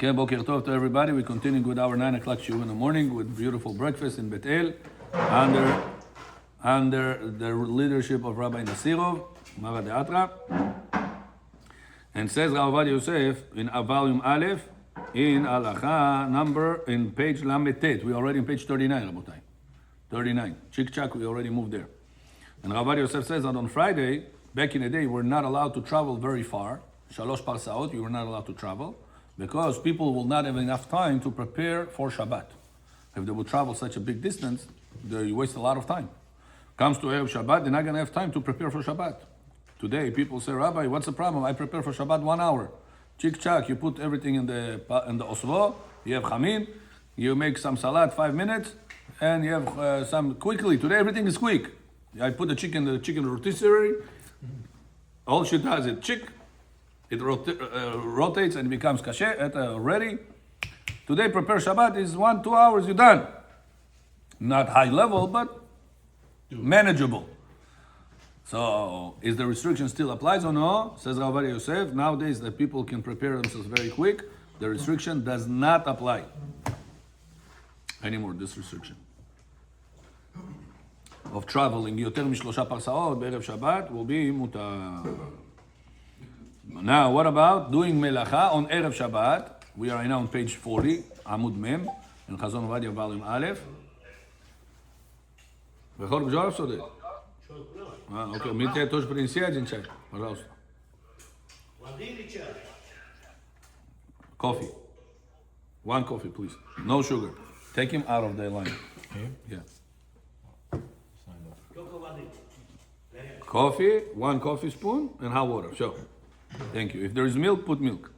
Okay, Boker Tov to everybody. We're continuing with our 9 o'clock shiur in the morning with beautiful breakfast in Bet El under the leadership of Rabbi Nasirov, Mara Deatra. And says Rav Ovadia Yosef in volume Aleph, in Halacha number, in page Lametet. We're already in page 39, Rabotai. 39. Chik-chak, we already moved there. And Rav Ovadia Yosef says that on Friday, back in the day, we're not allowed to travel very far. Shalosh parsaot, you were not allowed to travel, because people will not have enough time to prepare for Shabbat. If they would travel such a big distance, they waste a lot of time. Comes to Erev Shabbat, they're not going to have time to prepare for Shabbat. Today, people say, Rabbi, what's the problem? I prepare for Shabbat 1 hour. Chik-chak, you put everything in the osvo, you have chamin, you make some salad 5 minutes, and you have some quickly. Today, everything is quick. I put the chicken rotisserie, all she does is chick, it rotates and becomes kasher, ready. Today, prepare Shabbat is 1-2 hours, you're done. Not high level, but manageable. So, is the restriction still applies or no? Says Rav Ovadia Yosef, nowadays the people can prepare themselves very quick. The restriction does not apply anymore, this restriction of traveling יותר משלושה פרסאות בערב Shabbat will be mutar. Now, what about doing melacha on Erev Shabbat? We are now on page 40, Amud Mem, in Chazon Ovadia, volume Aleph. Bechor B'Jorov Sodeh. Okay, Митя тоже принеси один чай, пожалуйста. Coffee. 1 coffee, please. No sugar. Take him out of the line. Yeah. Coffee, 1 coffee spoon, and hot water. Sure. Thank you. If there is milk, put milk.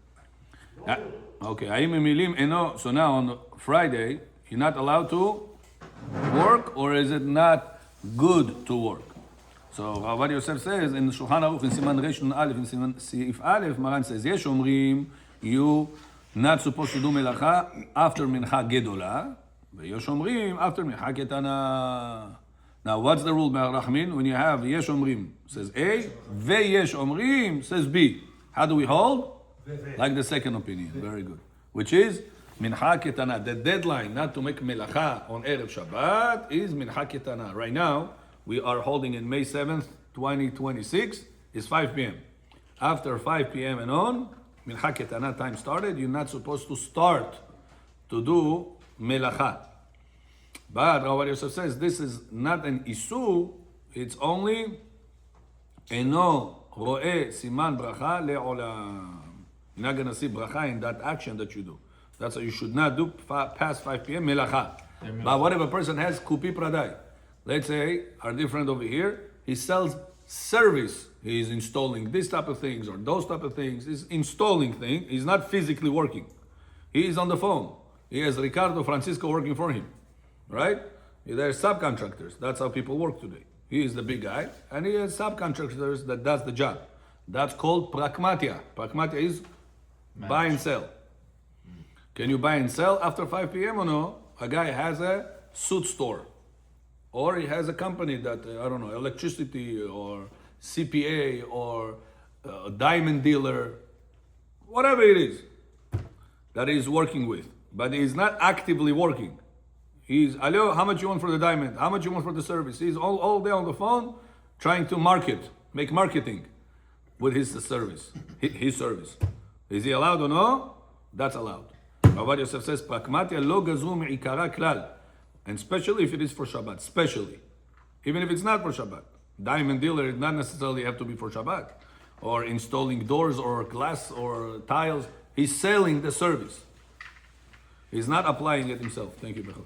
Okay. So now on Friday, you're not allowed to work, or is it not good to work? So Rav Ovadia Yosef says in Shulchan Aruch in Siman Reish Nun Aleph in Siman Seif Aleph, Maran says Yesh Omrim, you not supposed to do melacha after mincha gedola, Yesh Omrim after mincha ketana. Now what's the rule by Rachmin? When you have Yesh Omrim says A, Ve Yesh Omrim says B. How do we hold? Like the second opinion. Very good. Which is mincha ketana. The deadline not to make melacha on Erev Shabbat is mincha ketana. Right now, we are holding in May 7th, 2026, is 5 p.m. After 5 p.m. and on, Mincha Ketana time started, you're not supposed to start to do Melacha. But Rav Ovadia Yosef says this is not an Isu, it's only Eno Ro'eh Siman Bracha Le'olam. You're not going to see Bracha in that action that you do. That's why you should not do past 5 p.m. Melacha. But what if a person has Kupi Pradai? Let's say, our dear friend over here, he sells service. He's installing this type of things or those type of things. He's installing things. He's not physically working. He is on the phone. He has Ricardo Francisco working for him, right? They're subcontractors. That's how people work today. He is the big guy, and he has subcontractors that does the job. That's called pragmatia. Pragmatia is buy and sell. Can you buy and sell after 5 p.m. or no? A guy has a suit store. Or he has a company that, I don't know, electricity or CPA or a diamond dealer, whatever it is that he's working with. But he's not actively working. He's, hello, how much you want for the diamond? How much you want for the service? He's all day on the phone trying to make marketing with his service, his service. Is he allowed or no? That's allowed. Rav Ovadia Yosef says, Pragmatia lo gazu me'ikara klal. And especially if it is for Shabbat, especially. Even if it's not for Shabbat. Diamond dealer, it not necessarily have to be for Shabbat. Or installing doors or glass or tiles. He's selling the service. He's not applying it himself. Thank you, Bechor.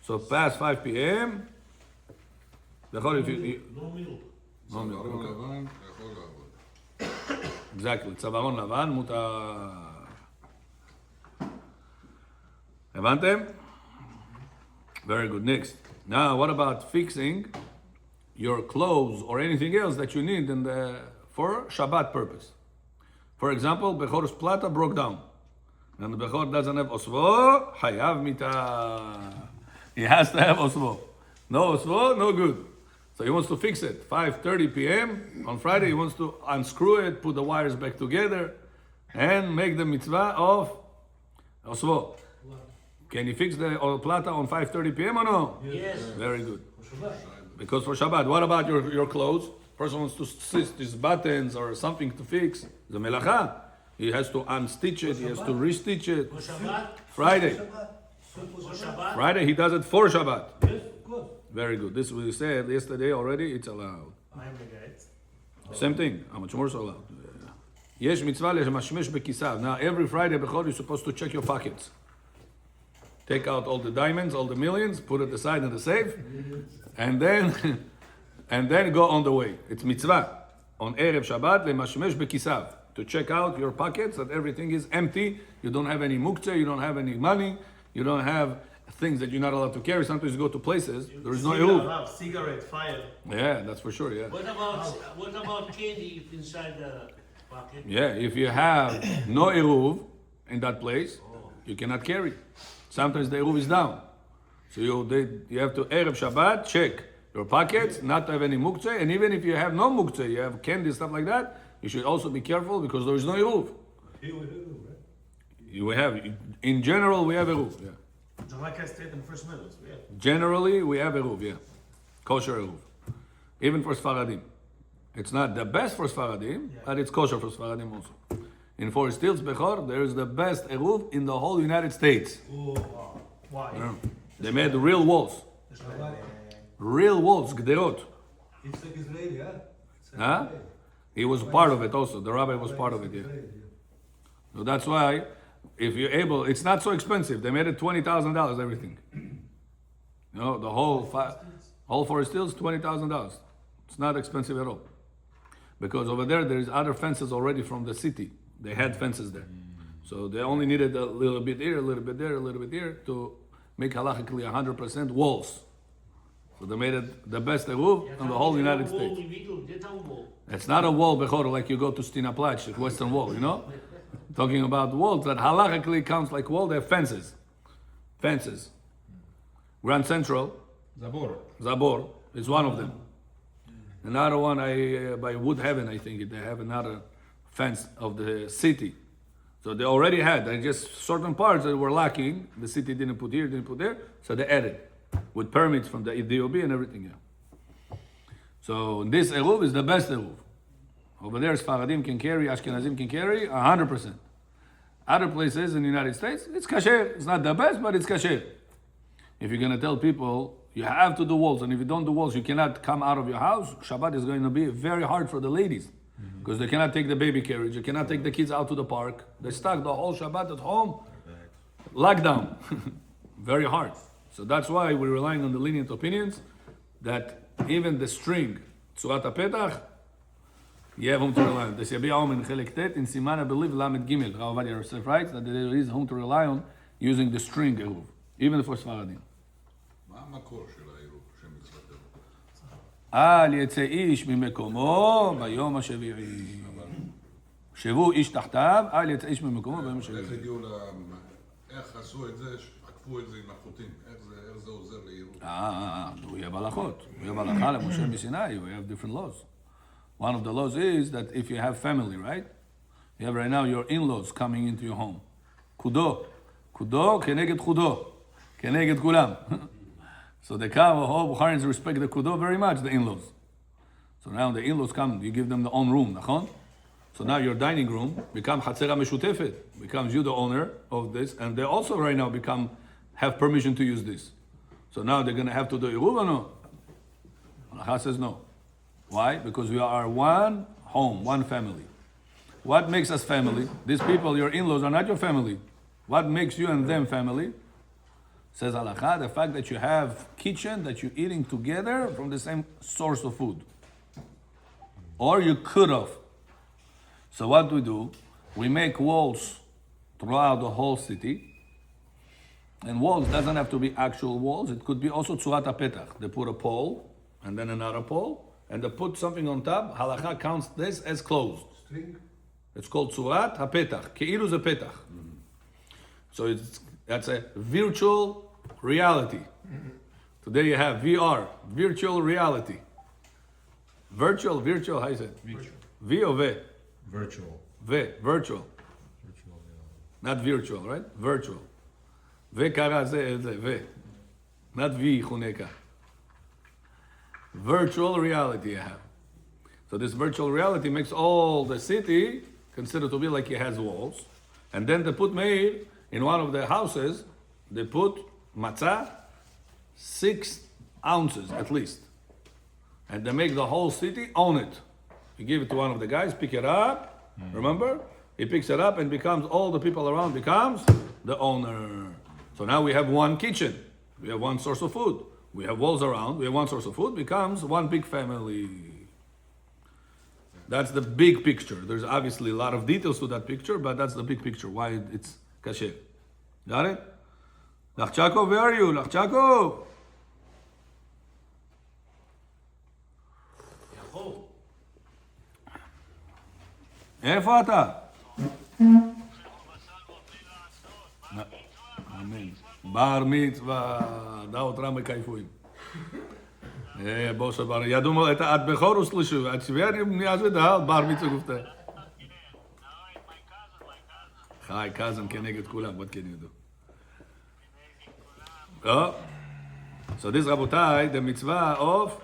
So past 5 p.m. Bechor, if you... No milk. No milk. Exactly. צווארון לבן, מותר. הבנתם? Very good. Next. Now, what about fixing your clothes or anything else that you need for Shabbat purpose? For example, Bechor's plata broke down. And the Bechor doesn't have osvo, hayav mita. He has to have osvo. No osvo, no good. So he wants to fix it. 5:30 p.m. on Friday, he wants to unscrew it, put the wires back together, and make the mitzvah of Osvo, can you fix the plata on 5:30 p.m. or no? Yes. Very good. Because for Shabbat, what about your clothes? Person wants to stitch his buttons or something to fix. The melacha. He has to unstitch it. He has to restitch it. For Shabbat? Friday. For Shabbat? Friday he does it for Shabbat. Yes, good. Very good. This we said yesterday already. It's allowed. I'm the guys. Same thing. How much more is allowed? Yesh mitzvah le'mashmesh bekisav. Now every Friday bechol you're supposed to check your pockets. Take out all the diamonds, all the millions, put it aside in the safe, and then go on the way. It's mitzvah on erev Shabbat le'mashmesh bekisav, to check out your pockets that everything is empty. You don't have any muktzeh, you don't have any money, you don't have things that you're not allowed to carry. Sometimes you go to places there is no eruv. Cigarette, fire. Yeah, that's for sure. Yeah. What about candy if inside the pocket? Yeah, if you have no eruv in that place, you cannot carry. Sometimes the eruv is down, so you have to erev Shabbat check your pockets, not to have any muktzeh, and even if you have no muktzeh, you have candy stuff like that, you should also be careful because there is no eruv. Here we do, right? You have, in general, we have eruv. Yeah. Like I stated in the first minutes, yeah. Generally, we have eruv. Yeah, kosher eruv, even for Sfaradim. It's not the best for Sfaradim, but it's kosher for Sfaradim also. In Forest Hills, Bechor, there is the best eruv in the whole United States. Oh, wow. Why? Yeah. They made real walls. Real walls, gderot. It's like Israeli, huh? It's like Huh? Israeli. He was part of it also. The rabbi was part of it, yeah. Israeli, So that's why, if you're able, it's not so expensive. They made it $20,000, everything. You know, the whole Forest Hills, $20,000. It's not expensive at all. Because over there is other fences already from the city. They had fences there. So they only needed a little bit here, a little bit there, a little bit here to make halachically 100% walls. So they made it the best eruv in the whole United States. It's not a wall, Bechor, like you go to Stina Platz, Western Wall, you know? Talking about walls that halachically counts like wall, they're fences. Fences. Grand Central, Zabor, is one of them. Another one, by Wood Heaven, I think, they have another fence of the city. So they already had, they just certain parts that were lacking, the city didn't put here, didn't put there, so they added with permits from the DOB and everything. Yeah. So this eruv is the best eruv. Over there, Sfaradim can carry, Ashkenazim can carry 100%. Other places in the United States, it's kasher. It's not the best, but it's kasher. If you're going to tell people, you have to do walls, and if you don't do walls, you cannot come out of your house, Shabbat is going to be very hard for the ladies. Because they cannot take the baby carriage, they cannot take the kids out to the park. They're stuck the whole Shabbat at home. Lockdown. Very hard. So that's why we're relying on the lenient opinions that even the string, Tzurat HaPetach, you have whom to rely on. The Yabi'a Om in Chelek Tet, in Siman I believe Lamed Gimel, Ovadia yourself writes that there is whom to rely on using the string eruv, even for Sfaradim. מה המקור של העירוב, של מצוות עירוב? אל יצא איש ממקומו ביום השביעי. שבו איש תחתיו, אל יצא איש ממקומו ביום איך השביעי. הגיעו איך עשו את זה, עקפו את זה עם החוטים? איך זה עוזר לעירוב? We have halachot. We have halacha Moshe Sinai. We have different laws. One of the laws is that if you have family, right? You have right now your in-laws coming into your home. Kudo. Kudo keneged chudo. Keneged kulam. So the Kav, Bukharis respect the Kudo very much, the in-laws. So now the in-laws come, you give them their own room, nachon? So now your dining room becomes Chatzera Meshutefet, becomes you the owner of this, and they also right now have permission to use this. So now they're going to have to do Iruv or no? Halacha says no. Why? Because we are one home, one family. What makes us family? These people, your in-laws, are not your family. What makes you and them family? Says Halacha, the fact that you have kitchen, that you're eating together from the same source of food. Or you could have. So what do? We make walls throughout the whole city. And walls doesn't have to be actual walls. It could be also Tzurat HaPetach. They put a pole, and then another pole, and they put something on top. Halacha counts this as closed. String? It's called Tzurat HaPetach. Keilu ze petach. So that's a virtual reality. Today you have VR, virtual reality. Virtual, how you say it? V or V? Virtual. V, virtual. not virtual, right? Virtual. וקרא זה, not וי חונקה. Virtual reality you have. So this virtual reality makes all the city considered to be like it has walls. And then they put meir in one of the houses, they put matzah, 6 ounces at least. And they make the whole city own it. You give it to one of the guys, pick it up, remember? He picks it up and becomes, all the people around becomes the owner. So now we have one kitchen. We have one source of food. We have walls around, we have one source of food, becomes one big family. That's the big picture. There's obviously a lot of details to that picture, but that's the big picture, why it's kasher. Got it? Lachchakov, where are you? Lachchakov? יכול. איפה אתה? אמן. בר מצווה, דעות רמי кайфуем. Боже, бар. Я думал, это от Бехор услышу, а теперь не ожидал, бар מצווה гуфта. Hi, cousin, כנגד כולם, what can you do? Oh. So this, Rabotai, the mitzvah of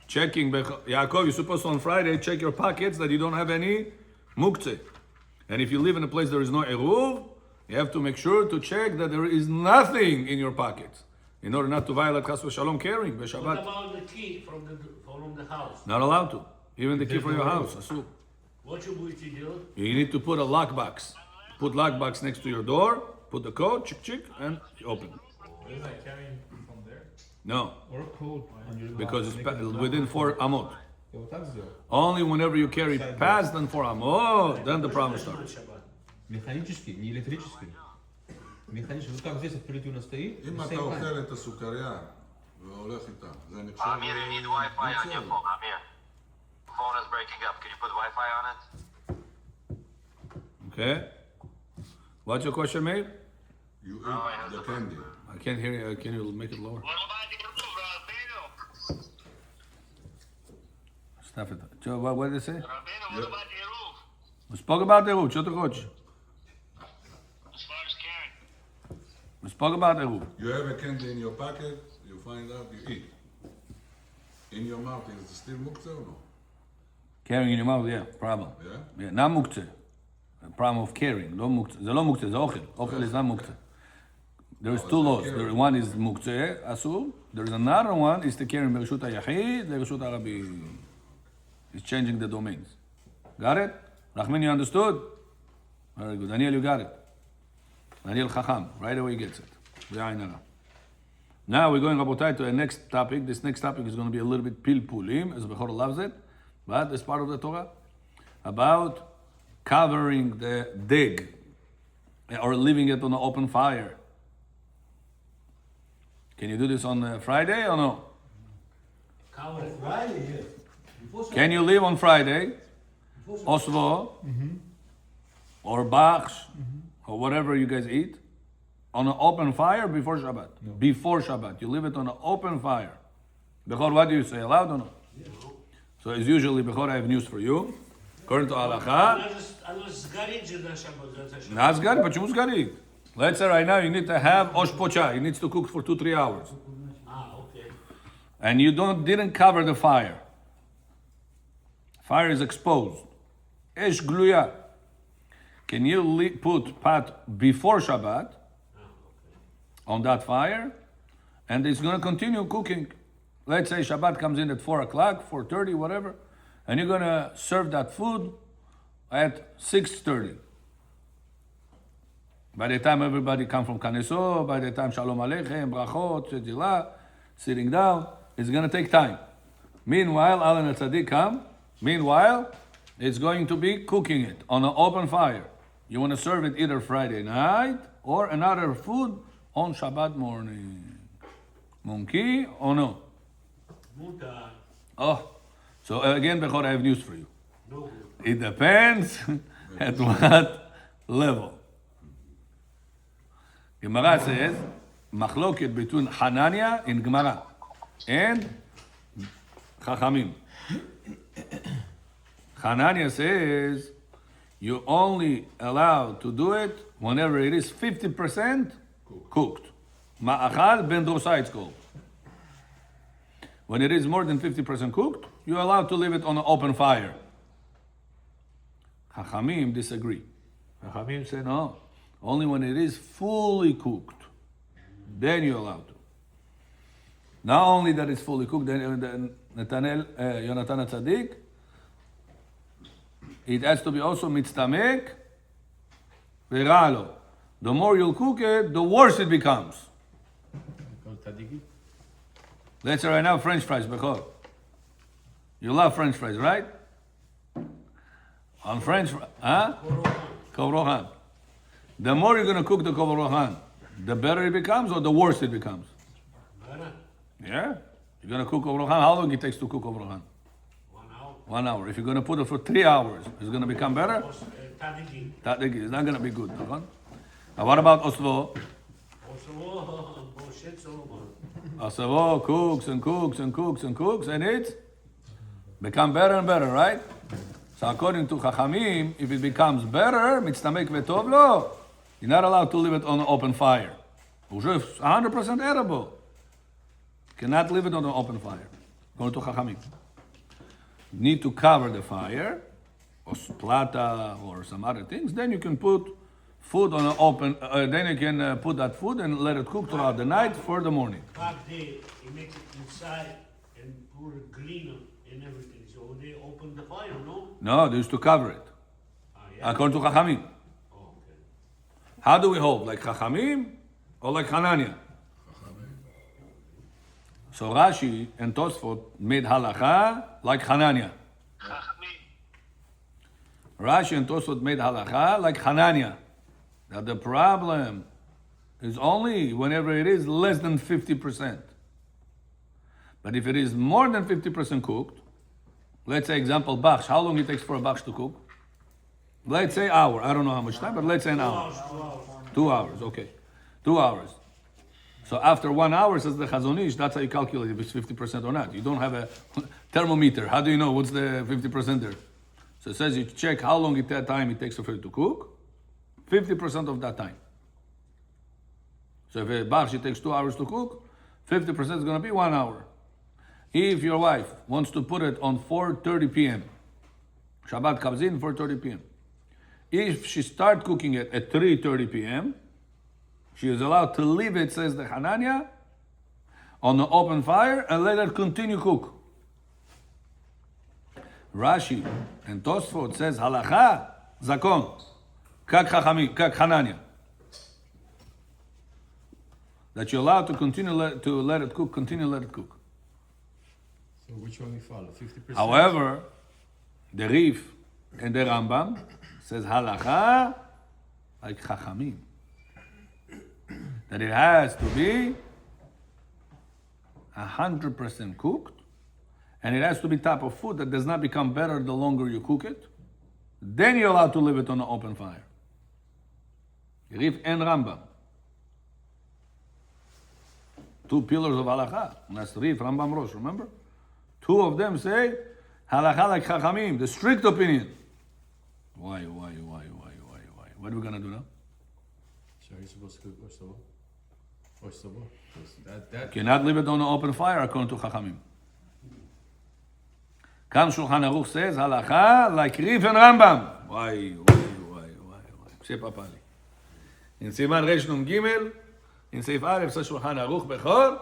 checking, Yaakov, you're supposed to on Friday check your pockets that you don't have any muktzeh. And if you live in a place there is no eruv, you have to make sure to check that there is nothing in your pockets in order not to violate chas v'shalom carrying What b'Shabbat. about the key from the house? Not allowed to. Even the key from your house, asur. What you будете делать? You need to put a lockbox. Put lockbox next to your door, put the code, chick chick, and you open. Is that carrying from there? No, Or code on your because it's within 4 amot. Я вот так сделал. Only whenever you carry past than 4 amot, then the problem starts. Shabbat. Механический, не электрический. Механический. Вот как здесь открытый у нас стоит. אם אתה אוכל את הסוכריה והולך איתה, זה נחשב... Amir, you need Wi-Fi on your phone. Amir, phone is breaking up. Can you put Wi-Fi on it? Okay? What's your question, mate? You eat the candy. I can't hear you. Can you make it lower? What about the roof, Rabbeinu? Stop it. Joe, what did they say? Rabbeinu, what about the roof? We spoke about the roof. What do you want? As far as carrying. We spoke about the roof. You have a candy in your pocket, you find out, you eat. In your mouth, is it still muktzeh or no? Carrying in your mouth, yeah, problem. Yeah? Yeah, not muktzeh. The problem of carrying. לא muktzeh. זה לא muktzeh, זה אוכל. אוכל is not muktzeh. There is 2 laws. There, one is muktzeh, asur. There is another one, is to carry ברשות היחיד לרשות הרבים. It's changing the domains. Got it? Rahman, you understood? Very good. Daniel, you got it. Daniel Chacham, right away gets it. Now we're going, Rabotai, to the next topic. This next topic is going to be a little bit pilpulim, as Bechor loves it, but it's part of the Torah, about covering the dig, or leaving it on an open fire. Can you do this on Friday or no? Cover it. Friday, yes. Before Can you leave on Friday, Oslo, or Bachs, or whatever you guys eat, on an open fire before Shabbat? No. Before Shabbat. You leave it on an open fire. Bechor, what do you say? Allowed or no? Yeah. So it's usually, Bechor, I have news for you. According to Halacha, Unless сгорит же на Shabbat, это Shabbat. not сгорит. Почему сгорит? Let's say right now you need to have osh pocha. It needs to cook for 2-3 hours. Okay. And you didn't cover the fire. Fire is exposed. Esh gluya. Can you put pot before Shabbat on that fire? And it's going to continue cooking. Let's say Shabbat comes in at 4 o'clock, 4:30, whatever. And you're going to serve that food at 6:30. By the time everybody come from Kaneso, by the time Shalom Aleichem, Brachot, Shejilah, sitting down, it's going to take time. Meanwhile, Alan and Tzaddik come. Meanwhile, it's going to be cooking it on an open fire. You want to serve it either Friday night or another food on Shabbat morning. Monkey or no? מותר. Oh, so again, Bechor, I have news for you. No. It depends at what level. Gemara says, machloket between Hanania in Gemara and Chachamim. Hanania says, you're only allowed to do it whenever it is 50% cooked. Ma'achal ben drosa it's called. When it is more than 50% cooked, you're allowed to leave it on an open fire. Chachamim disagree. Chachamim say no, only when it is fully cooked, then you're allowed to. Not only that it's fully cooked, then Yonatan HaTzadik, it has to be also mitztamek v'ra'lo. The more you'll cook it, the worse it becomes. Let's say right now French fries, Bechor. You love French fries, right? On French fries, huh? Kovrohan. The more you're going to cook the kovrohan, the better it becomes or the worse it becomes? Yeah? You're going to cook kovrohan, how long it takes to cook kovrohan? 1 hour. 1 hour. If you're going to put it for 3 hours, it's going to become better? Tadigi. It's not going to be good. Now what about osvo? Bullshit, Solomon. Osvo cooks and cooks and cooks and cooks, and it's become better and better, right? So according to Chachamim, if it becomes better, mitztamek v'tov lo, you're not allowed to leave it on an open fire. It's 100% edible. Cannot leave it on an open fire. According to Chachamim. Need to cover the fire, or plata, or some other things. Then you can put food on an open, then you can put that food and let it cook throughout the night for the morning. Back there, he makes it inside and put it cleaner and everything. So they open the fire, no? No, they used to cover it. Yeah. According to Chachamim. Oh, okay. How do we hold? Like Chachamim or like Hanania? So Rashi and Tosfot made halacha like Hanania. Rashi and Tosfot made halacha like Hanania. Now the problem is only whenever it is less than 50%. But if it is more than 50% cooked, let's say example baksh, how long it takes for a baksh to cook? Let's say hour. I don't know how much time, but let's say an hour. 2 hours, okay. 2 hours. So after 1 hour, says the Chazon Ish, that's how you calculate if it's 50% or not. You don't have a thermometer. How do you know what's the 50% there? So it says you check how long time it takes for it to cook. 50% of that time. So if a barsh it takes 2 hours to cook, 50% is going to be 1 hour. If your wife wants to put it on 4:30 p.m., Shabbat comes in 4:30 p.m. If she starts cooking it at 3:30 p.m., she is allowed to leave it, says the Hanania, on the open fire and let it continue cook. Rashi and Tosfot says halacha zakon kak Hanania, that you're allowed to continue to let it cook, continue let it cook. So which one we follow? 50%? However, the Rif and the Rambam says halacha like Chachamim, that it has to be 100% cooked, and it has to be type of food that does not become better the longer you cook it. Then you're allowed to leave it on an open fire. Rif and Rambam. Two pillars of halacha. That's Rif, Rambam, Rosh, remember? Two of them say halacha like Chachamim, the strict opinion. Why? What are we going to do now? So you're supposed to cook Oshtobo? That You cannot leave it on an open fire according to Chachamim. Kam Shulchan Aruch says halacha like Rif and Rambam. Why? Papali. In Siman Resh Nun Gimel, in Seif Aleph says Shulchan Aruch Bechor,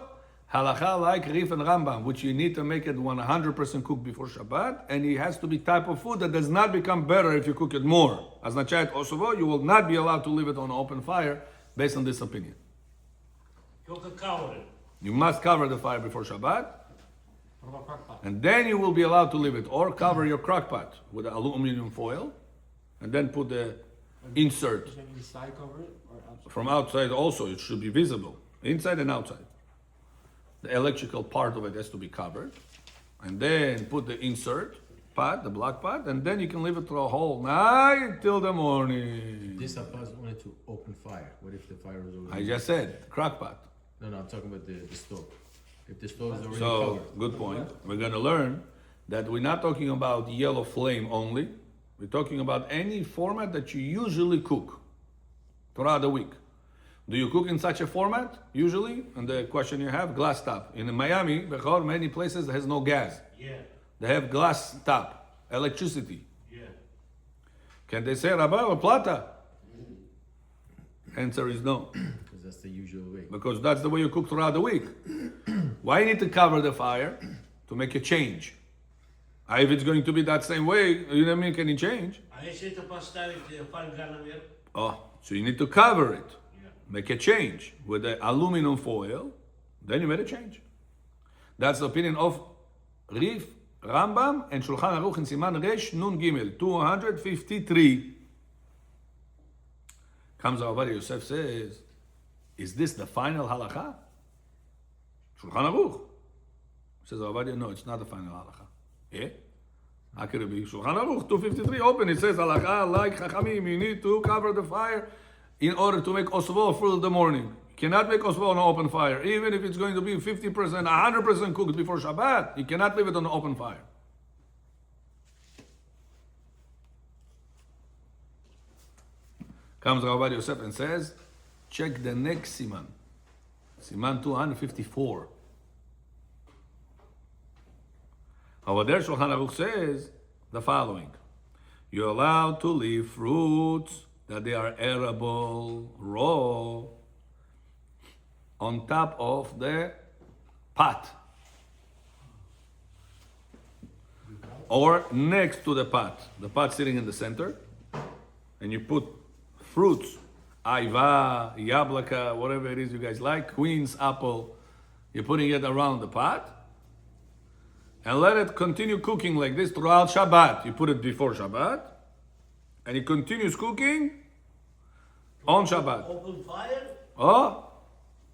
halacha like Rif and Rambam, which you need to make it 100% cooked before Shabbat, and it has to be type of food that does not become better if you cook it more. As Nachayat Osovo, you will not be allowed to leave it on an open fire based on this opinion. You can cover it. You must cover the fire before Shabbat, and then you will be allowed to leave it, or cover your crock pot with aluminum foil, and then put the insert Inside cover it or outside? from outside also. It should be visible, inside and outside. The electrical part of it has to be covered, and then put the insert pot, the black pot, and then you can leave it through a whole night till the morning. this applies only to open fire. What if the fire is already? I just said crock pot. No, I'm talking about the stove. If the stove is already So, covered. good point. We're going to learn that we're not talking about yellow flame only. We're talking about any format that you usually cook. throughout the week. Do you cook in such a format usually? And the question you have, glass top. In Miami, Bechor, many places has no gas. Yeah, They have glass top, electricity. yeah. Can they say Rabbi or Plata? Answer is no, Because that's the usual way. because that's the way you cook throughout the week. Why you need to cover the fire? To make a change. If it's going to be that same way, you don't make any change. Hij zit op een stelling van weer. Oh, so you need to cover it. Yeah. Make a change with the aluminum foil, then you made a change. That's the opinion of Rif, Rambam, and Shulchan Aruch in Siman Resh Nun Gimel, 253. Comes Ovadia Yosef says, is this the final halacha? Shulchan Aruch. Says Ovadia, no, it's not the final halacha. Yeah? How could it be? Shulchan Aruch 253 open. It says halacha like Chachamim. You need to cover the fire in order to make osvo for the morning. You cannot make osvo on an open fire, even if it's going to be 50%, 100% cooked before Shabbat. You cannot leave it on the open fire. Comes Ovadia Yosef and says, check the next siman, siman 254. Over there, Shulchan Aruch says the following: you're allowed to leave fruits that they are edible raw on top of the pot or next to the pot. The pot sitting in the center, and you put fruits, ayva, yablaka, whatever it is you guys like, queen's apple. You're putting it around the pot. And let it continue cooking like this throughout Shabbat. You put it before Shabbat, and it continues cooking on Shabbat. Open fire? Oh,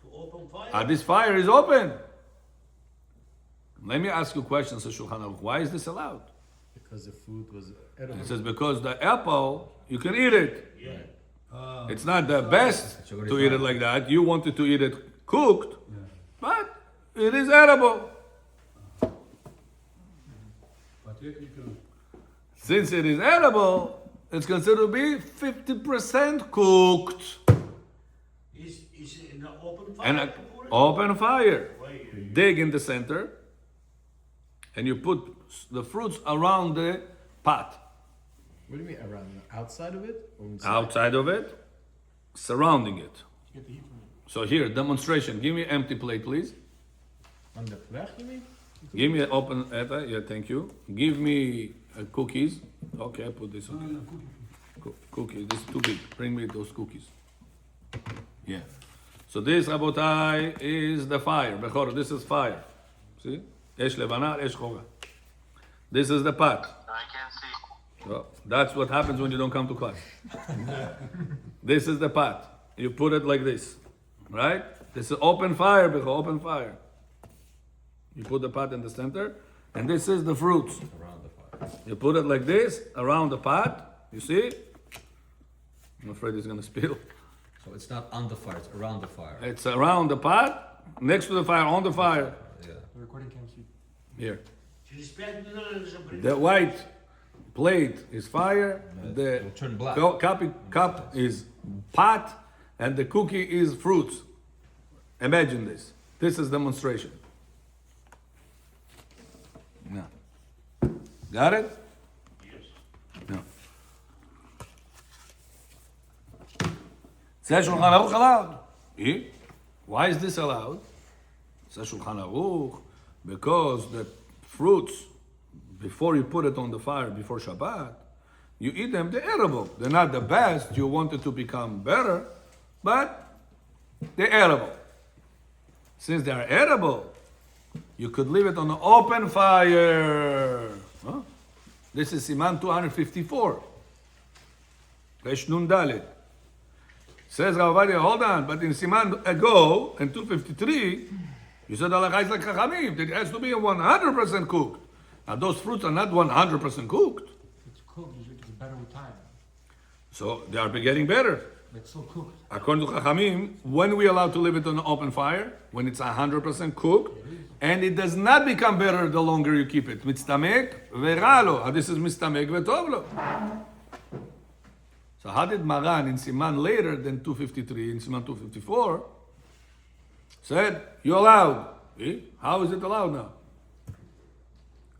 To open fire? this fire is open. Let me ask you a question, says Shulchan Aruch. Why is this allowed? Because the food was edible. It says because the apple, you can eat it. Yeah. It's not the best to eat it like that. You wanted to eat it cooked, but it is edible. But you can. Since it is edible, it's considered to be 50% cooked. Is it in an open fire? And to put it? open fire. Wait, Dig in the center, and you put the fruits around the pot. What do you mean around? Outside of it? Or inside? Outside of it, surrounding it. You get the heat from it. So here, demonstration. Give me an empty plate, please. On the flesh, you mean? Give me an open, yeah, thank you. Give me cookies. Okay, I put this on. Cookies, this is too big. Bring me those cookies. Yeah. So this, Rabotai, is the fire. Bechor, this is fire. See? Esh levana, esh chora. This is the pot. I can't see. Well, that's what happens when you don't come to class. This is the pot. You put it like this, right? This is open fire, Bechor, open fire. You put the pot in the center, and this is the fruits. Around the fire. You put it like this around the pot. You see? I'm afraid it's gonna spill. So it's not on the fire, it's around the fire. It's around the pot, next to the fire, on the fire. Yeah. The recording can't see. Here. Ze spijt me dan en ze brengt. The white plate is fire. The It'll turn black. cup is pot, and the cookie is fruits. Imagine this. This is demonstration. No. Got it? Yes. No. Says Shulchan Aruch allowed. Why is this allowed? Says Shulchan Aruch, because the fruits, before you put it on the fire before Shabbat, you eat them, they're edible. They're not the best. You want it to become better, but they're edible. Since they are edible, you could leave it on the open fire. Huh? This is Siman 254. Resh Nun Dalet. Says Ovadia, hold on, but in Siman ago, in 253, you said Allah is like Chachamim, that it has to be 100% cooked. Now those fruits are not 100% cooked. It's cooked, it's better with time. So they are getting better. But it's still cooked. According to Chachamim, when we allow to leave it on an open fire, when it's 100% cooked, and it does not become better the longer you keep it. Mitztamek ve'ralo. This is mitztamek ve'tovlo. So how did Maran in Siman later than 253, in Siman 254, said, you're allowed? Eh? How is it allowed now?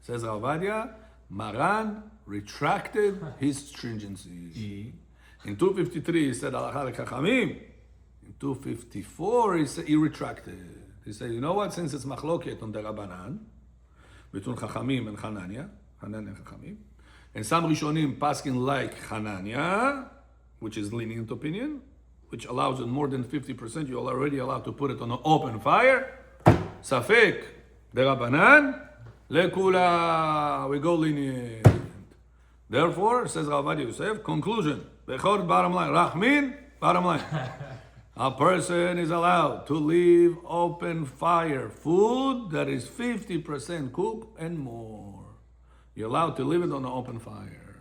Says Ovadia, Maran retracted his stringency. In 253, he said, Alacha Chachamim. In 254, he retracted. He said, you know what? Since it's machloket on the Rabbanan, between Chachamim and Hanania and Chachamim, and some Rishonim paskin like Hanania, which is lenient opinion, which allows it more than 50%, you're already allowed to put it on an open fire. Safek, the Rabbanan, lekula, we go lenient. Therefore, says Ovadia Yosef, conclusion, Bechor, bottom line, Rachmin, bottom line. A person is allowed to leave open fire food that is 50% cooked and more. You're allowed to leave it on an open fire.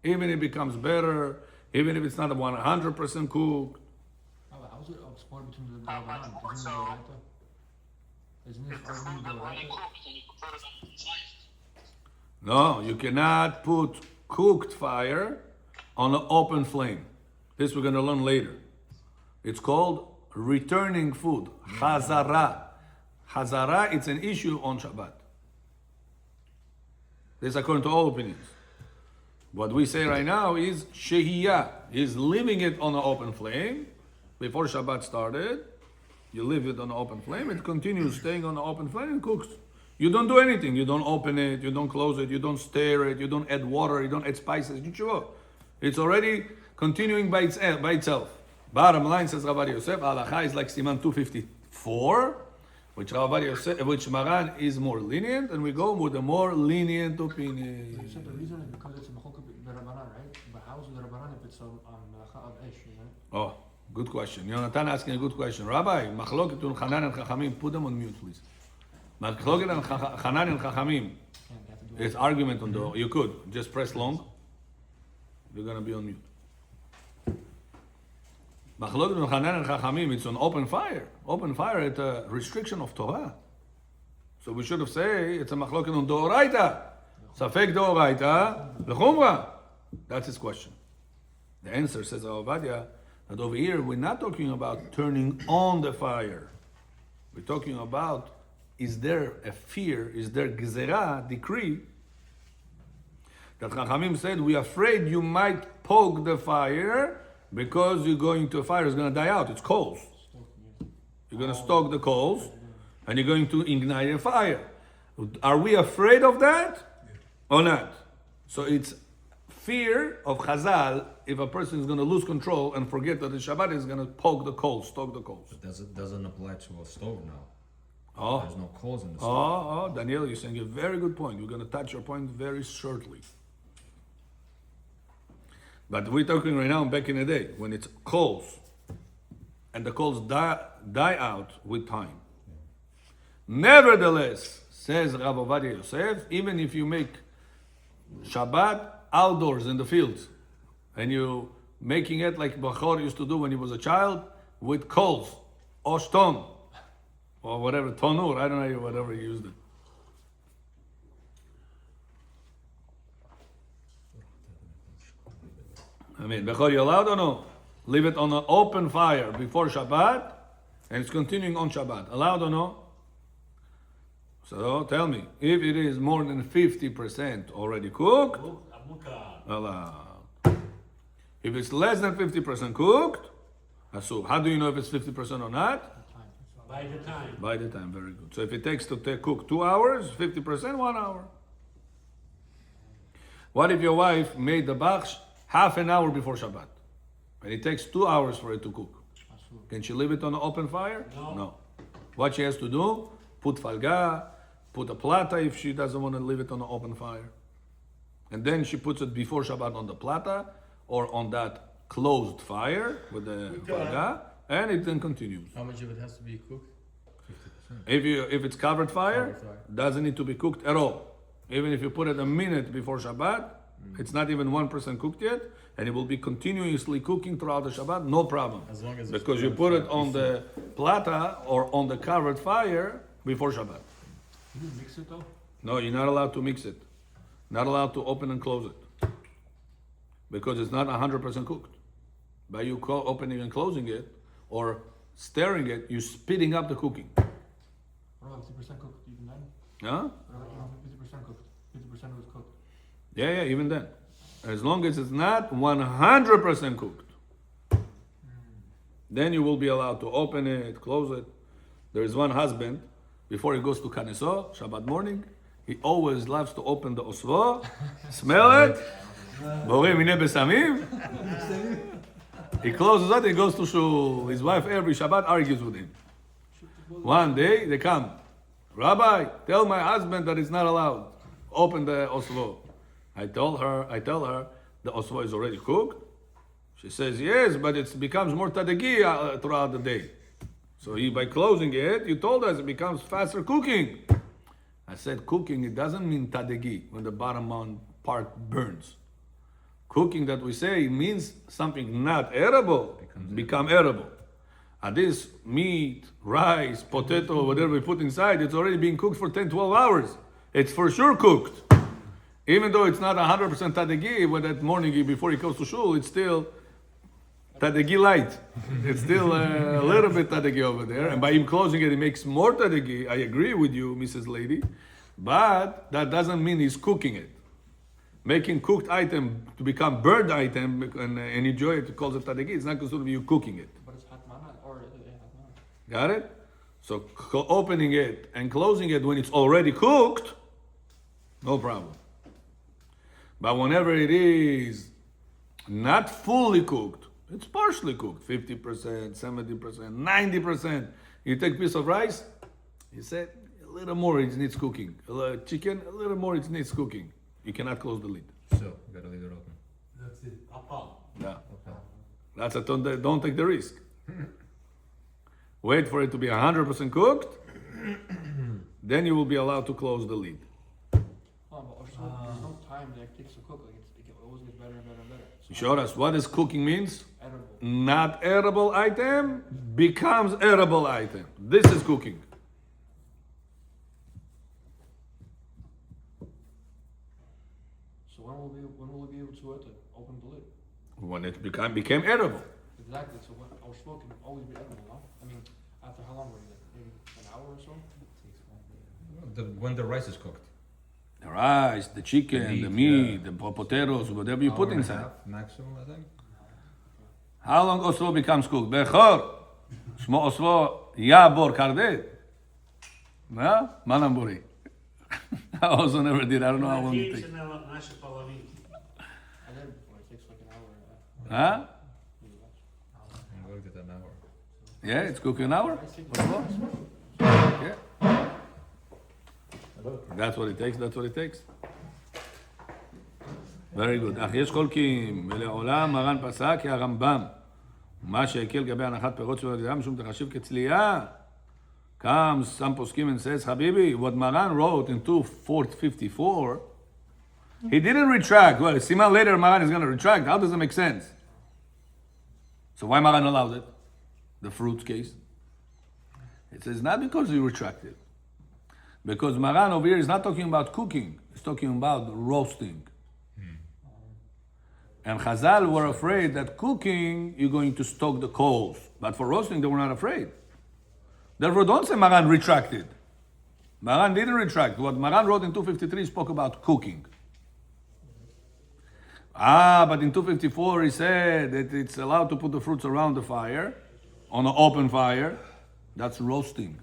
Even if it becomes better, even if it's not 100% cooked. How's it sport between the Rabbanan? Isn't it Oraita? No, you cannot put cooked fire on an open flame. This we're going to learn later. It's called returning food. Chazara. Chazara, it's an issue on Shabbat. This according to all opinions. What we say right now is shehiyah, is leaving it on an open flame. Before Shabbat started, you leave it on an open flame, it continues staying on an open flame and cooks. You don't do anything. You don't open it, you don't close it, you don't stir it, you don't add water, you don't add spices. It's already continuing by itself. Bottom line, says Ovadia Yosef, Halacha is like Siman 254, which Ovadia Yosef, which Maran is more lenient, and we go with a more lenient opinion. You said the reason is because it's a machloket the Rabbanan, right? But how's the Rabbanan if it's on Melacha of Esh, right? Oh, good question. Yonatan asking a good question. Rabbi, Machloket and Chanan and Chachamim, put them on mute, please. Machloket and Chanan and Chachamim, it's argument on the, you could, just press long. You're going to be on mute. Machloket and Chanan and Chachamim, it's on open fire. Open fire, it's a restriction of Torah. So we should have said it's a Machloket on Doraita. Safek Doraita, L'chumra. That's his question. The answer, says Ovadia, that over here we're not talking about turning on the fire. We're talking about, is there a fear, is there gezerah, decree, that Chachamim said, we're afraid you might poke the fire because you're going to, fire is going to die out. It's coals. You're going to stoke the coals and you're going to ignite a fire. Are we afraid of that or not? So it's fear of Chazal if a person is going to lose control and forget that the Shabbat is going to poke the coals, stoke the coals. But doesn't apply to a stove now. Oh, There's no coals in the stove. Daniel, you're saying a very good point. You're going to touch your point very shortly. But we're talking right now back in the day when it's coals and the coals die out with time. Nevertheless, says Rav Ovadia Yosef, even if you make Shabbat outdoors in the fields and you making it like Bachor used to do when he was a child with coals or stone or whatever, tonur, I don't know, whatever he used it. I mean, Bechor, you allowed or no? Leave it on an open fire before Shabbat, and it's continuing on Shabbat. Allowed or no? So tell me, if it is more than 50% already cooked, allowed. If it's less than 50% cooked, assume. How do you know if it's 50% or not? By the time. By the time, very good. So if it takes to cook 2 hours, 50%, 1 hour. What if your wife made the bachsh half an hour before Shabbat, and it takes 2 hours for it to cook? Can she leave it on an open fire? No. What she has to do, put falga, put a plata if she doesn't want to leave it on an open fire. And then she puts it before Shabbat on the plata, or on that closed fire with the falga, and it then continues. How much of it has to be cooked? 50%. If it's covered fire, Covered fire. doesn't need to be cooked at all. Even if you put it a minute before Shabbat, it's not even 1% cooked yet, and it will be continuously cooking throughout the Shabbat, no problem. As long as it's Because you covered put it fire. on the plata or on the covered fire before Shabbat. Can you mix it though? No, you're not allowed to mix it. Not allowed to open and close it. because it's not 100% cooked. By you opening and closing it or stirring it, you're speeding up the cooking. What about 50% cooked even then? Huh? What about even 50% cooked? 50% was cooked. Yeah, even then. As long as it's not 100% cooked, then you will be allowed to open it, close it. There is one husband, before he goes to Kaneso, Shabbat morning, he always loves to open the osvo, smell it, Borei mineh besamim. He closes it, he goes to shul. His wife every Shabbat argues with him. One day they come, Rabbi, tell my husband that it's not allowed. Open the osvo. I tell her, the osvo is already cooked. She says, yes, but it becomes more tadegi throughout the day. So by closing it, you told us it becomes faster cooking. I said, cooking, it doesn't mean tadegi, when the bottom part burns. Cooking that we say means something not edible, become edible. And this meat, rice, potato, whatever we put inside, it's already being cooked for 10, 12 hours. It's for sure cooked. Even though it's not 100% tadegi, when that morning before he goes to shul, it's still tadegi light. It's still a little bit tadegi over there. And by him closing it, he makes more tadegi. I agree with you, Mrs. Lady. But that doesn't mean he's cooking it. Making cooked item to become burnt item and enjoy it, calls it tadegi, it's not considered you cooking it. But it's hatmana or hatmana. Got it? So opening it and closing it when it's already cooked, no problem. But whenever it is not fully cooked, it's partially cooked, 50%, 70%, 90%. You take a piece of rice, you say, a little more it needs cooking. Chicken, a little more it needs cooking. You cannot close the lid. So, you gotta leave it open. That's it. Yeah. Okay. That's a don't take the risk. Wait for it to be 100% cooked, then you will be allowed to close the lid. Oh, but also, there's no time that it takes to cook. Like it always gets better and better and better. So You showed us what is cooking means. edible. Not edible item becomes edible item. This is cooking. So when will we be able to open the lid? When it became edible. Exactly. So what our smoke can always be edible, no? I mean, after how long were you? Maybe an hour or so? When the rice is cooked. The rice, the chicken, the meat, the potatoes, whatever you put Hour and a inside. half maximum, I think. How long osvo becomes cooked? Bechor. Shmo osvo yabor kardet. No? Manamburi. I also never did. I don't know how long it takes. Наши половинки. I did it before. It takes like an hour. Huh? Maybe less. I worked it an hour. Yeah, it's cooking an hour. Rice takes Osvo? less. Yeah. That's what it takes, that's what it takes. Very good. אך יש חולקים, ולעולם מרן פסק כי הרמב"ם, מה שהקל לגבי הנחת פירות של הגזירה, משום תחשיב כצלייה. Comes, some poskim and says, Habibi, what Maran wrote in 2454, he didn't retract. Well, Siman later Maran is going to retract. How does it make sense? So why Maran allowed it? The fruit case. It says not because he retracted. Because Maran over here is not talking about cooking. He's talking about roasting. And Chazal were afraid that cooking, you're going to stoke the coals. But for roasting, they were not afraid. Therefore, don't say Maran retracted. Maran didn't retract. What Maran wrote in 253 spoke about cooking. But in 254 he said that it's allowed to put the fruits around the fire, on an open fire. That's roasting.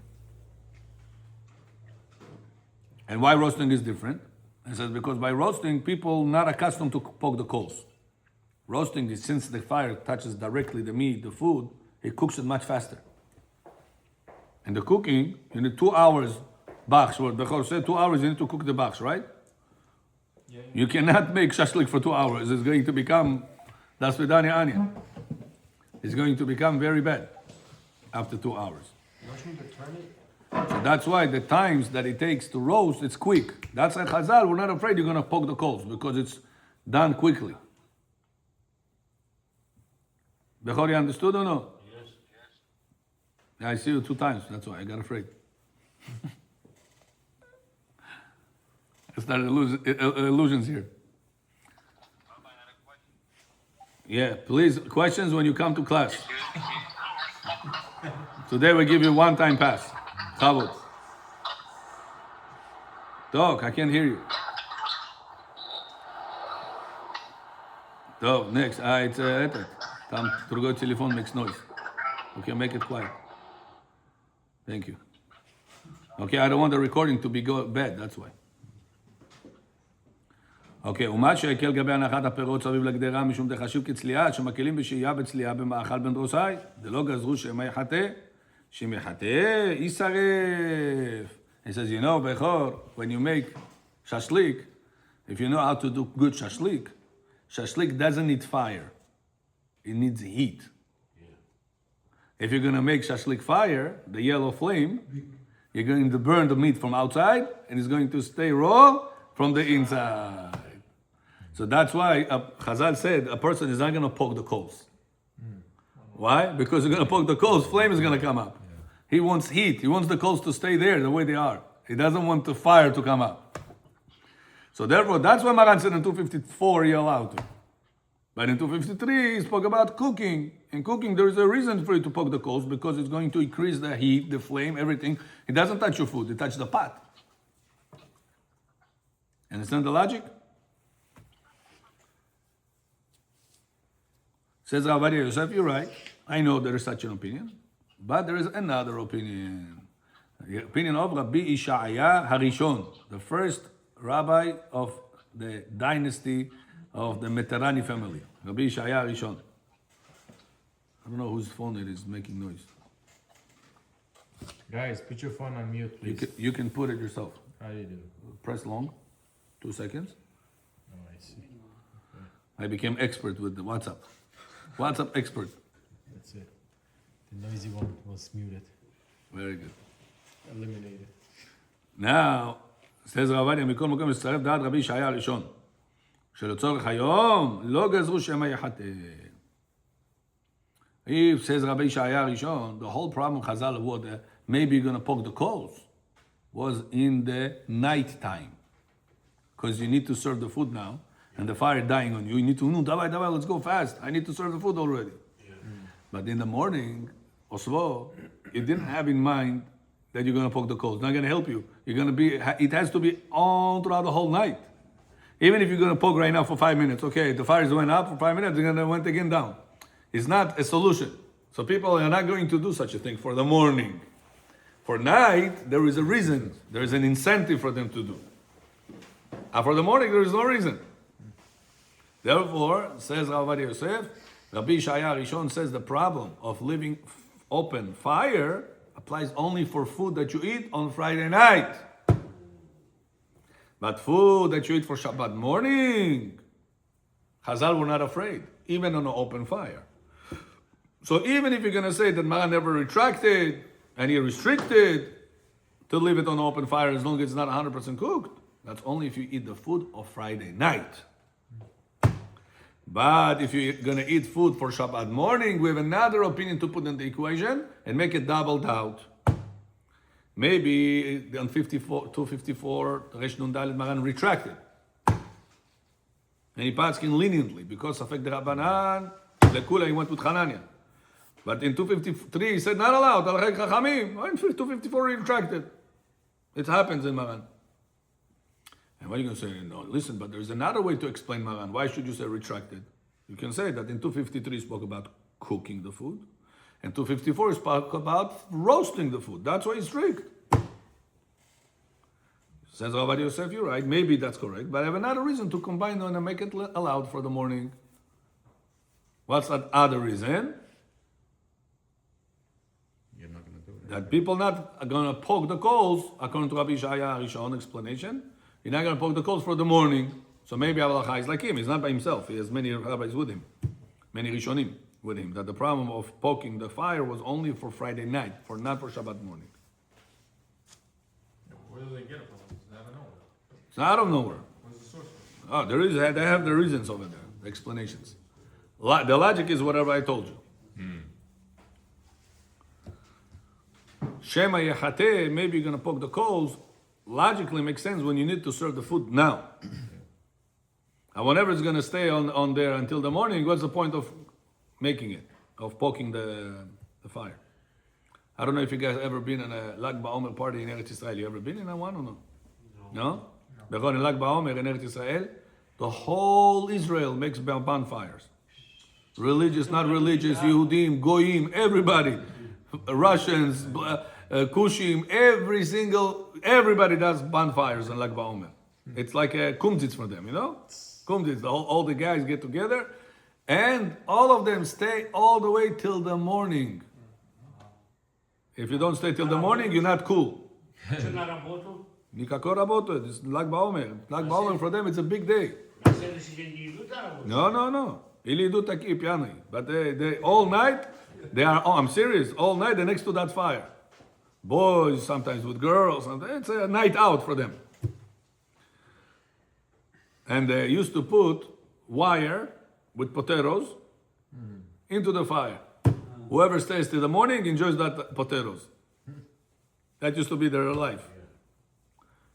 And why roasting is different? He says because by roasting, people not accustomed to poke the coals. Roasting is since the fire touches directly the meat, the food, it cooks it much faster. And the cooking, you need 2 hours bachs. What Bechor said, 2 hours you need to cook the bachs, right? Yeah. You cannot make shashlik for 2 hours. It's going to become das vidanya anya. It's going to become very bad after 2 hours. Don't you need to turn it? So that's why the times that it takes to roast, it's quick. That's why Chazal, we're not afraid you're going to poke the coals because it's done quickly. Bechor, you understood or no? Yes. Yeah, I see you 2 times. That's why I got afraid. I started illusions here. Rabbi, I had a question. Yeah, please, questions when you come to class. Today we give you one-time pass. Chavod. Dog, I can't hear you. Dog, next. It's Там другой телефон makes noise. Okay, make it quiet. Thank you. Okay, I don't want the recording to be bad, that's why. אוקיי, ומה שהקל גבי הנחת הפירות סביב לגדרה משום דחשוב כצליעה, שמקלים בשהייה בצליעה במאכל בן דרוסאי, דלא גזרו שמא יחטא, שאם יחטא, יישרף. He says, you know, Bechor, when you make shashlik, if you know how to do good shashlik, shashlik doesn't need fire. It needs heat. If you're going to make shashlik fire, the yellow flame, you're going to burn the meat from outside, and it's going to stay raw from the inside. So that's why Chazal said a person is not going to poke the coals. Why? Because you're going to poke the coals, flame is going to come up. He wants heat. He wants the coals to stay there the way they are. He doesn't want the fire to come up. So therefore, that's why Maran said in 254 you're allowed to. But in 253 he spoke about cooking. In cooking there is a reason for you to poke the coals because it's going to increase the heat, the flame, everything. It doesn't touch your food. It touches the pot. Understand the logic? Says Ovadia Yosef, you're right. I know there is such an opinion. But there is another opinion. The opinion of Rabbi Ishaya Harishon, the first rabbi of the dynasty of the Meterani family. Rabbi Ishaya Harishon. I don't know whose phone it is making noise. Guys, put your phone on mute, please. You can put it yourself. How do you do? Press long, 2 seconds. Oh, I see. I became expert with the WhatsApp. WhatsApp expert. That's it. The noisy one was muted. Very good. Eliminated. Now, says Ovadia, מכל מקום מצטרף דעת רבי ישעיה הראשון, שלצורך היום לא גזרו שמא יחטא. If, says Rabbi Yishaya Rishon, the whole problem Chazal was maybe you're going to poke the coals was in the night time. Because you need to serve the food now, and the fire dying on you. You need to, davai, let's go fast. I need to serve the food already. Yeah. But in the morning, Oslo, you didn't have in mind that you're going to poke the coals. It's not going to help you. You're going to be, it has to be on throughout the whole night. Even if you're going to poke right now for 5 minutes, okay, the fires went up for 5 minutes, they're going to went again down. It's not a solution. So people are not going to do such a thing for the morning. For night, there is a reason. There is an incentive for them to do. And for the morning, there is no reason. Therefore, says Ovadia Yosef, Rabbi Shaya Rishon says the problem of leaving open fire applies only for food that you eat on Friday night. But food that you eat for Shabbat morning, Chazal were not afraid, even on an open fire. So even if you're going to say that Maran never retracted and he restricted to leave it on open fire as long as it's not 100% cooked, that's only if you eat the food of Friday night. But if you're going to eat food for Shabbat morning, we have another opinion to put in the equation and make it doubled out. Maybe on 254, Resh Nun Dalet Maran retracted. And he passed in leniently because Safek de Rabbanan, Lekula, he went with Hanania. But in 253, he said, not allowed. Al Chachamim. In 254, he retracted. It happens in Maran. And what are you going to say? No, listen, but there's another way to explain Maran. Why should you say retracted? You can say that in 253, he spoke about cooking the food. And 254, he spoke about roasting the food. That's why he's strict. Says Ovadia Yosef, you're right. Maybe that's correct. But I have another reason to combine them and make it allowed for the morning. What's that other reason? You're not going to do it. That people not going to poke the coals, according to Rabbi Shaya Rishon explanation. You're not going to poke the coals for the morning. So maybe Avalacha is like him. He's not by himself. He has many rabbis with him. Many Rishonim with him. That the problem of poking the fire was only for Friday night, not for Shabbat morning. Where do they get it from? It's out of nowhere. It's out of nowhere. Where's the source? Oh, there is. They have the reasons over there, the explanations. The logic is whatever I told you. Shema Yechate, maybe you're going to poke the coals. Logically makes sense when you need to serve the food now. And whenever it's going to stay on there until the morning, what's the point of making it, of poking the fire? I don't know if you guys ever been in a Lag BaOmer party in Eretz Israel. You ever been in a one or no? No? Because in Lag BaOmer in Eretz Israel, the whole Israel makes bonfires. Religious, not religious, Yehudim, Goyim, everybody. Russians, Kushim, everybody does bonfires in Lag BaOmer. It's like a kumzitz for them, you know? Kumzitz, all the guys get together, and all of them stay all the way till the morning. If you don't stay till the morning, you're not cool. שנה работал, Nikako raboto, it's Lag BaOmer. Lag BaOmer for them, it's a big day. на следующий день не идут работать. No. Ili do taki piani. But they all night, they are, I'm serious, all night they're next to that fire. Boys, sometimes with girls, sometimes it's a night out for them. And they used to put wire with potatoes into the fire. Whoever stays till the morning enjoys that potatoes. That used to be their life.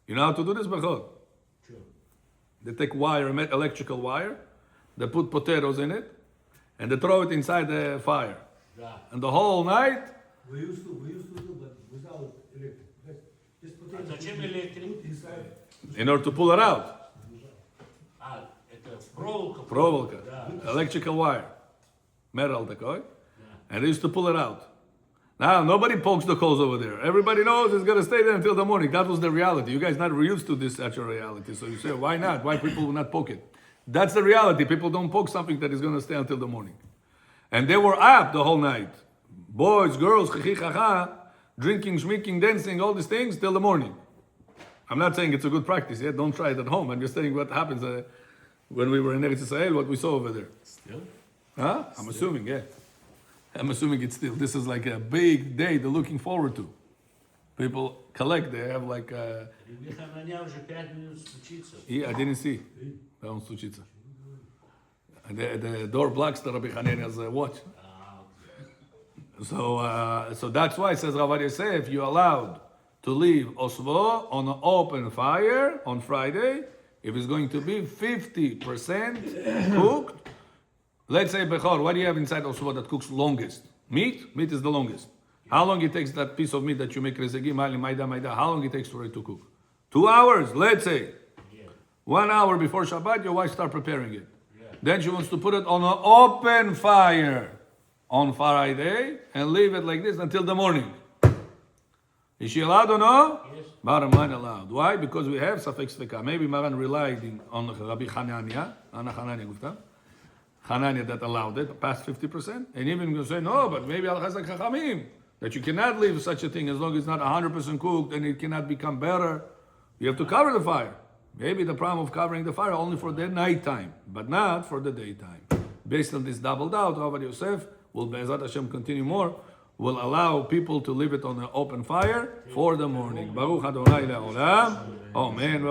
You know how to do this, Bechod? Sure. They take wire, electrical wire, they put potatoes in it, and they throw it inside the fire. Да. And the whole night, We used to do, but without electric. Just put А it зачем электрик? inside. in order to pull it out, А, это проволока. проволока, Да. electrical wire, metal такой, and they used to pull it out. Now, nobody pokes the coals over there. Everybody knows it's going to stay there until the morning. That was the reality. You guys not used to this actual reality. So you say, why not? Why people will not poke it? That's the reality. People don't poke something that is going to stay until the morning. And they were up the whole night. Boys, girls, chichi, chacha, drinking, schmicking, dancing, all these things till the morning. I'm not saying it's a good practice. Yeah? Don't try it at home. I'm just saying what happens when we were in Eretz Israel, what we saw over there. Still? Huh? I'm assuming, yeah. I'm assuming it's still, this is like a big day they're looking forward to. People collect, they have like, Ребята, на меня уже 5 минут стучится. yeah, I didn't see. That one's Tuchitza. The door blocks the Rabbi Hananiah's watch. So that's why it says Ovadia say if you're allowed to leave Osvo on an open fire on Friday, if it's going to be 50% cooked, let's say Bechor, what do you have inside Osvo that cooks longest? Meat? Meat is the longest. How long it takes that piece of meat that you make rezegi, mali, maida, how long it takes for it to cook? 2 hours, let's say. 1 hour before Shabbat, your wife start preparing it. Then she wants to put it on an open fire on Friday and leave it like this until the morning. Is she allowed or no? Yes. Bottom line allowed. Why? Because we have suffix feka. Maybe Maran relied on Rabbi Hananiah, Hananiah that allowed it, past 50%. And even going to say, no, but maybe Al-Chazak Chachamim, that you cannot leave such a thing as long as it's not 100% cooked and it cannot become better. You have to cover the fire. Maybe the problem of covering the fire only for the nighttime, but not for the daytime. Based on this doubled out, Ovadia Yosef will Be'ezat Hashem continue more, will allow people to leave it on an open fire for the morning. Baruch Adonai Le'olam. Amen.